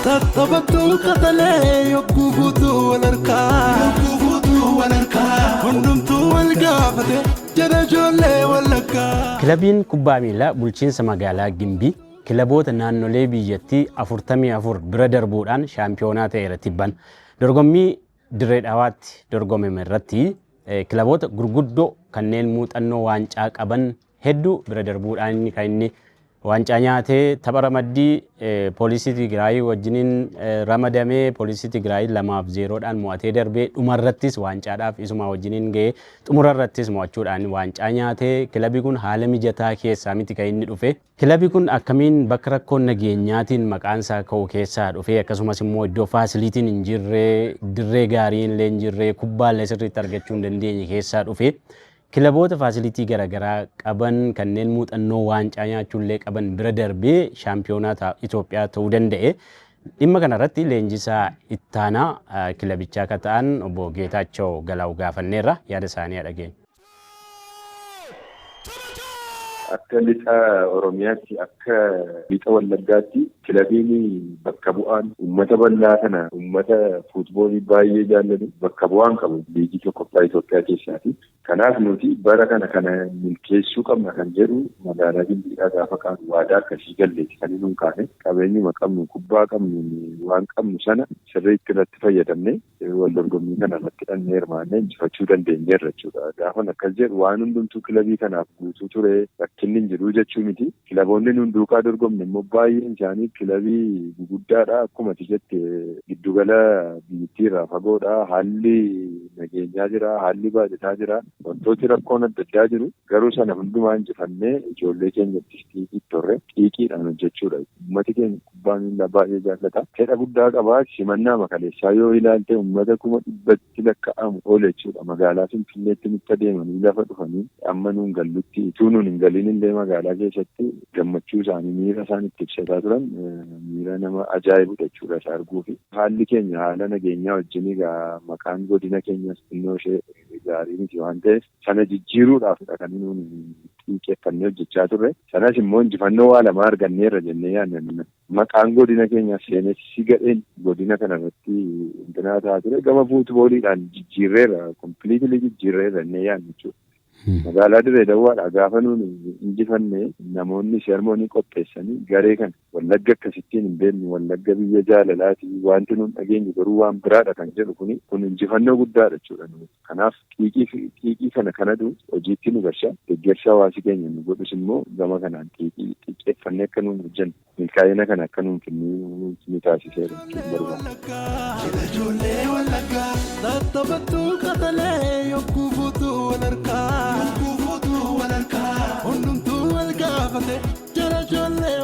tattabattu qatalee yogguu guutuu walharkaa hundumtuu wal gaafate jedha ijoollee Wallaggaa. Kilabiin kubbaa miilaa bulchiinsa magaalaa Gimbii kilaboota naannolee biyyattii 44 bira darbuudhaan shaampiyoonaa ta'eera tibban. Dorgommii dirree dhawaatti dorgomame irratti kilaboota gurguddoo kanneen muuxannoo waancaa qaban hedduu bira darbuudhaan kan inni waancaa nyaatee tapha ramaddii poolisii Tigraay wajjiniin ramadamee poolisii Tigraay 2-0dhaan mo'atee darbee dhumarrattis waancaadhaaf isuma wajjiniin ga'ee xumurarrattis mo'achuudhaan waancaa nyaatee kilabii kun haala mijataa keessaa miti kan inni dhufe. Kilabii kun akkamiin bakka rakkoon nageenyaatiin maqaan isaa ka'u keessaa dhufe akkasumas immoo iddoo faasilitiin hin jirre dirree gaariin illee hin jirre kubbaallee sirriitti argachuu hin dandeenye keessaa dhufe. Kilaboota faasilitii garaagaraa qaban kanneen muuxannoo waancaa nyaachuullee qaban bira darbee shaampiyoonaa Itoophiyaa ta'uu danda'e. Dhimma kanarratti leenjisaa ittaanaa kilabichaa akka ta'an obbo Geetaachoo Galaaw gaafanneerra yaada isaanii dhageenya. Akka lixa Oromiyaatti akka lixa Wallaggaatti kilabiin bakka bu'aan uummata bal'aa kana uummata fuutboolii baay'ee jaallatu bakka bu'aan qabu liigii tokkoffaa Itoophiyaa keessaati. Kanaaf nuti bara kana milkeessuu qabna kan jedhu magaalaa Gimbiidhaa gaafa qabu waadaa akkasii galleeti kan inni kaane qabeenyuma qabnu kubbaa qabnu waan qabnu sana sirriitti irratti fayyadamne wal dorgommii kana irratti dhannee hirmaannee injifachuu dandeenyeerra jechuudha. Gaafa akkas jedhu waan hundumtuu kilabii kanaaf guutuu ture rakkinni hin jiru jechuu miti. Kilaboonni nun duukaa dorgomne immoo baay'een isaanii kilabii guguddaadha. Akkuma ati jette giddugala biyyattiirraa fagoodha. Haalli nageenyaa jira, haalli baajjataa jira. Wantooti rakkoon adda addaa jiru garuu sana hundumaa injifannee ijoollee keenyatti xiiqii torre xiiqiidhaan hojjechuudha. Uummati keenya kubbaa miilaa baay'ee jaallata. Fedha guddaa qabaa simannaa makaleessaa yoo ilaalte uummata 100,000 lakkaa'amu oole jechuudha. Magaalaa Finfinneetti nutti adeemanii lafa dhufanii amma nuun gallutti utuu nuun hin galiin illee magaalaa keessatti gammachuu isaanii miira isaan itti ibsataa turan miira nama ajaa'ibudha jechuudha isa arguufi. Haalli keenya haala nageenyaa wajjin egaa maqaan godina keenyas xinnoo ishee gaarii miti waan ta'eef sana jijjiiruudhaafidha kan nuun xiiqeeffannee hojjechaa turre. Sanas immoo injifannoo waa lama arganneerra jennee yaadna. Maqaan godina keenyaa seenessi gadheen godina kanarratti intinaa ta'a ture gama fuutbooliidhaan jijjiirreerra kompiliitilii jijjiirreerra jennee yaadna jechuudha. Magaalaa Dirree Dawaadhaa gaafa nuun injifannee namoonni seermoonii qopheessanii garee kana Wallagga akkasittiin hin beeknu Wallagga biyya jaalalaati wanti nuun dhageenyu garuu waan biraadha kan jedhu kun injifannoo guddaadha jechuudha. Kanaaf xiiqii kanatu hojiitti nu garsha deeggarsa hawaasi keenya nu godhus immoo gama kanaan xiiqeeffannee akka nuun hojjennu milkaa'ina kana akka nuun kennuu nu taasiseera jechuudha. hundumtuu wal gaafate jala ijoollee